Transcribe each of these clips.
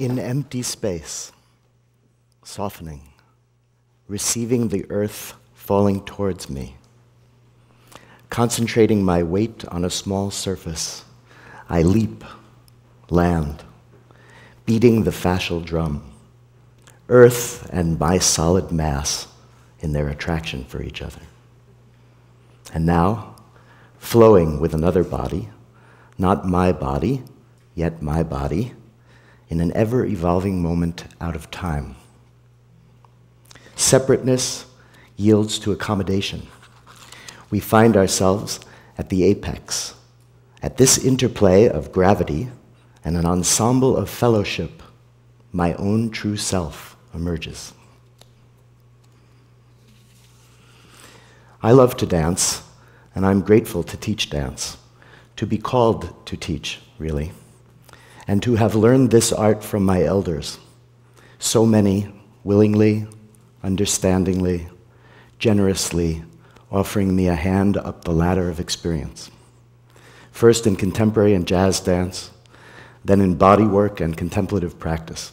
In empty space, softening, receiving the earth falling towards me, concentrating my weight on a small surface, I leap, land, beating the fascial drum, earth and my solid mass in their attraction for each other. And now, flowing with another body, not my body, yet my body, in an ever-evolving moment out of time. Separateness yields to accommodation. We find ourselves at the apex. At this interplay of gravity and an ensemble of fellowship, my own true self emerges. I love to dance, and I'm grateful to teach dance, to be called to teach, really, and to have learned this art from my elders, so many willingly, understandingly, generously offering me a hand up the ladder of experience. First in contemporary and jazz dance, then in body work and contemplative practice,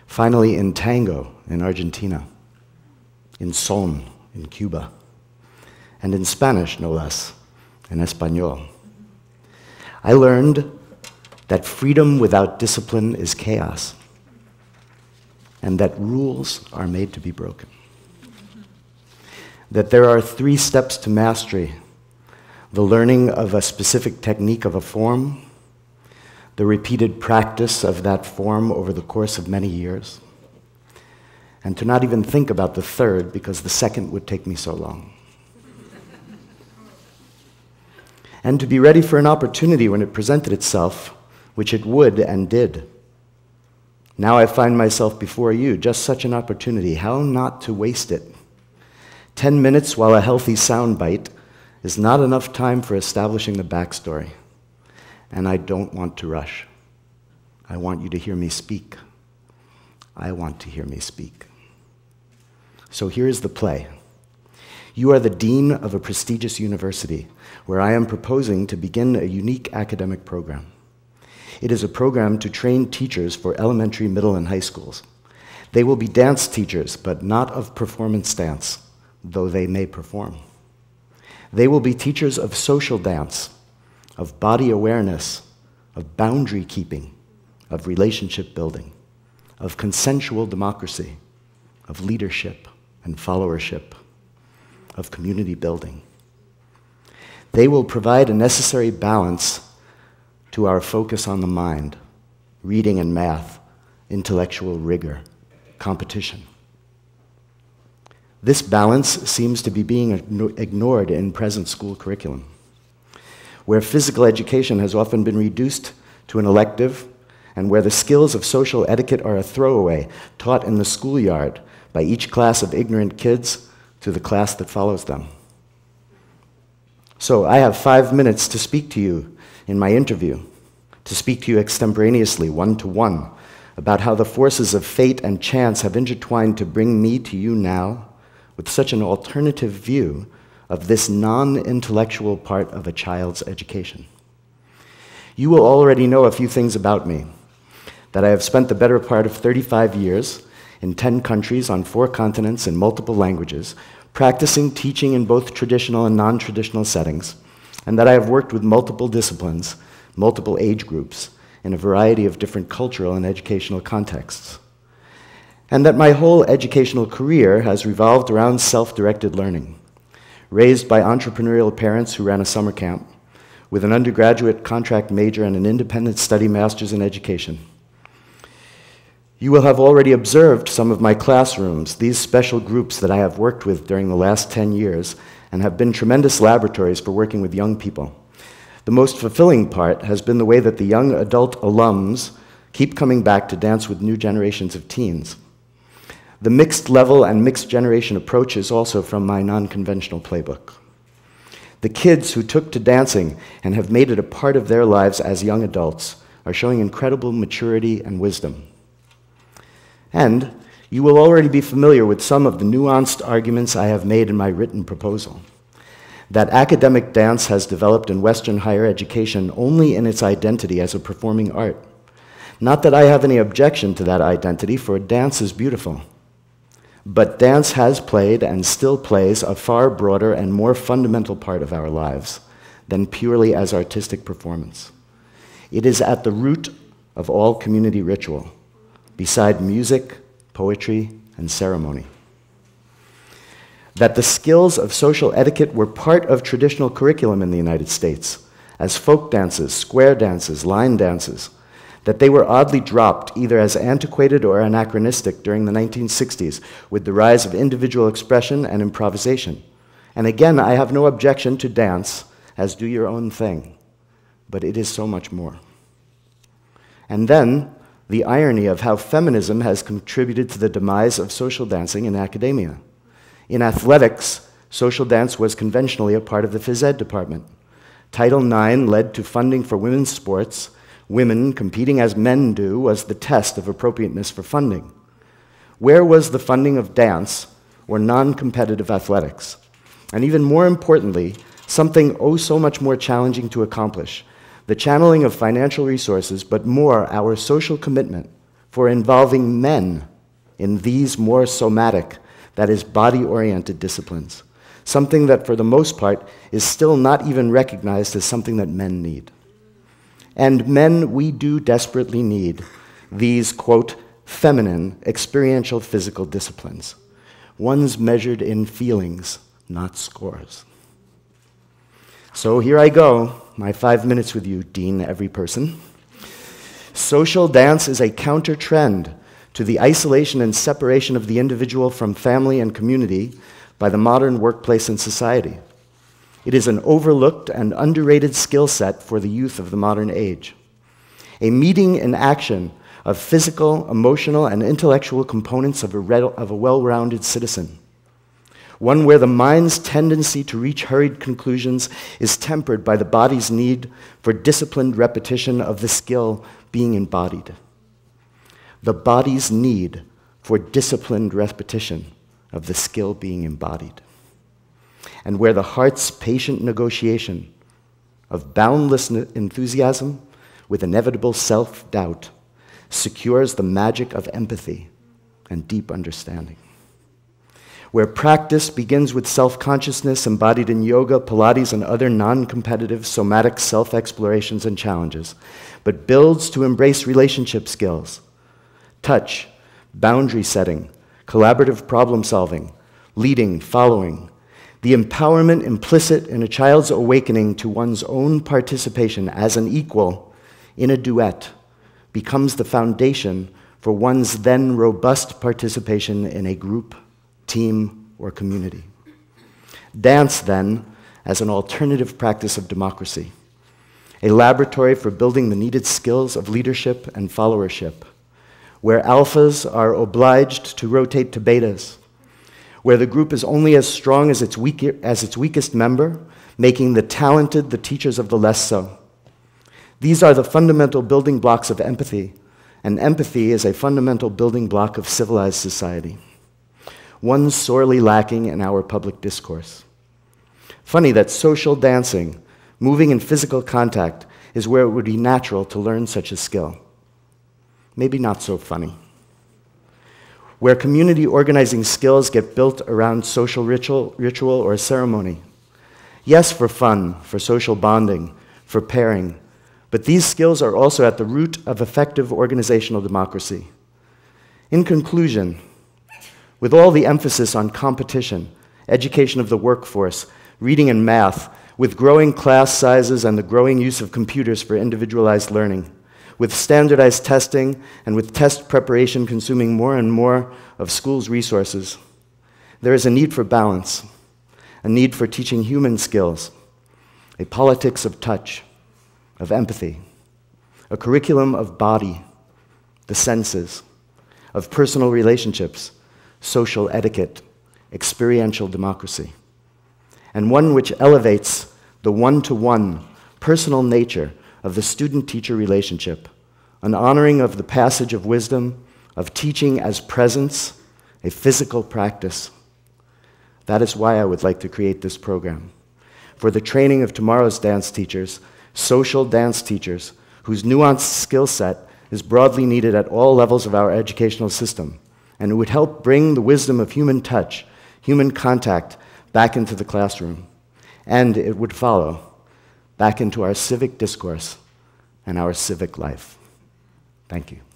finally in tango in Argentina, in son in Cuba, and in Spanish, no less, in Espanol. I learned that freedom without discipline is chaos, and that rules are made to be broken. That there are 3 steps to mastery: the learning of a specific technique of a form, the repeated practice of that form over the course of many years, and to not even think about the 3rd because the 2nd would take me so long. And to be ready for an opportunity when it presented itself, which it would and did. Now I find myself before you, just such an opportunity. How not to waste it? 10 minutes while a healthy soundbite is not enough time for establishing the backstory. And I don't want to rush. I want you to hear me speak. I want to hear me speak. So here's the play. You are the dean of a prestigious university where I am proposing to begin a unique academic program. It is a program to train teachers for elementary, middle, and high schools. They will be dance teachers, but not of performance dance, though they may perform. They will be teachers of social dance, of body awareness, of boundary keeping, of relationship building, of consensual democracy, of leadership and followership, of community building. They will provide a necessary balance to our focus on the mind, reading and math, intellectual rigor, competition. This balance seems to be being ignored in present school curriculum, where physical education has often been reduced to an elective, and where the skills of social etiquette are a throwaway, taught in the schoolyard by each class of ignorant kids to the class that follows them. So I have 5 minutes to speak to you in my interview, to speak to you extemporaneously, one-to-one, about how the forces of fate and chance have intertwined to bring me to you now with such an alternative view of this non-intellectual part of a child's education. You will already know a few things about me, that I have spent the better part of 35 years in 10 countries on 4 continents in multiple languages, practicing teaching in both traditional and non-traditional settings, and that I have worked with multiple disciplines, multiple age groups, in a variety of different cultural and educational contexts. And that my whole educational career has revolved around self-directed learning, raised by entrepreneurial parents who ran a summer camp, with an undergraduate contract major and an independent study master's in education. You will have already observed some of my classrooms, these special groups that I have worked with during the last 10 years, and have been tremendous laboratories for working with young people. The most fulfilling part has been the way that the young adult alums keep coming back to dance with new generations of teens. The mixed level and mixed generation approach is also from my non-conventional playbook. The kids who took to dancing and have made it a part of their lives as young adults are showing incredible maturity and wisdom. And you will already be familiar with some of the nuanced arguments I have made in my written proposal. That academic dance has developed in Western higher education only in its identity as a performing art. Not that I have any objection to that identity, for dance is beautiful. But dance has played and still plays a far broader and more fundamental part of our lives than purely as artistic performance. It is at the root of all community ritual, beside music, poetry, and ceremony. That the skills of social etiquette were part of traditional curriculum in the United States, as folk dances, square dances, line dances, that they were oddly dropped either as antiquated or anachronistic during the 1960s with the rise of individual expression and improvisation. And again, I have no objection to dance as do your own thing, but it is so much more. And then, the irony of how feminism has contributed to the demise of social dancing in academia. In athletics, social dance was conventionally a part of the phys ed department. Title IX led to funding for women's sports. Women competing as men do was the test of appropriateness for funding. Where was the funding of dance or non-competitive athletics? And even more importantly, something oh so much more challenging to accomplish, the channeling of financial resources, but more our social commitment for involving men in these more somatic, that is, body-oriented disciplines, something that for the most part is still not even recognized as something that men need. And men, we do desperately need these, quote, feminine, experiential physical disciplines, ones measured in feelings, not scores. So here I go, my 5 minutes with you, Dean Every Person. Social dance is a counter-trend to the isolation and separation of the individual from family and community by the modern workplace and society. It is an overlooked and underrated skill set for the youth of the modern age. A meeting in action of physical, emotional, and intellectual components of a well-rounded citizen. One where the mind's tendency to reach hurried conclusions is tempered by the body's need for disciplined repetition of the skill being embodied. The body's need for disciplined repetition of the skill being embodied. And where the heart's patient negotiation of boundless enthusiasm with inevitable self-doubt secures the magic of empathy and deep understanding. Where practice begins with self-consciousness embodied in yoga, Pilates, and other non-competitive somatic self-explorations and challenges, but builds to embrace relationship skills, touch, boundary setting, collaborative problem solving, leading, following, the empowerment implicit in a child's awakening to one's own participation as an equal in a duet becomes the foundation for one's then robust participation in a group, team, or community. Dance, then, as an alternative practice of democracy, a laboratory for building the needed skills of leadership and followership, where alphas are obliged to rotate to betas, where the group is only as strong as its weakest member, making the talented the teachers of the less so. These are the fundamental building blocks of empathy, and empathy is a fundamental building block of civilized society, one sorely lacking in our public discourse. Funny that social dancing, moving in physical contact, is where it would be natural to learn such a skill. Maybe not so funny. Where community organizing skills get built around social ritual or ceremony. Yes, for fun, for social bonding, for pairing, but these skills are also at the root of effective organizational democracy. In conclusion, with all the emphasis on competition, education of the workforce, reading and math, with growing class sizes and the growing use of computers for individualized learning, with standardized testing and with test preparation consuming more and more of schools' resources, there is a need for balance, a need for teaching human skills, a politics of touch, of empathy, a curriculum of body, the senses, of personal relationships, social etiquette, experiential democracy, and one which elevates the one-to-one personal nature of the student-teacher relationship, an honoring of the passage of wisdom, of teaching as presence, a physical practice. That is why I would like to create this program, for the training of tomorrow's dance teachers, social dance teachers, whose nuanced skill set is broadly needed at all levels of our educational system, and it would help bring the wisdom of human touch, human contact, back into the classroom. And it would follow back into our civic discourse and our civic life. Thank you.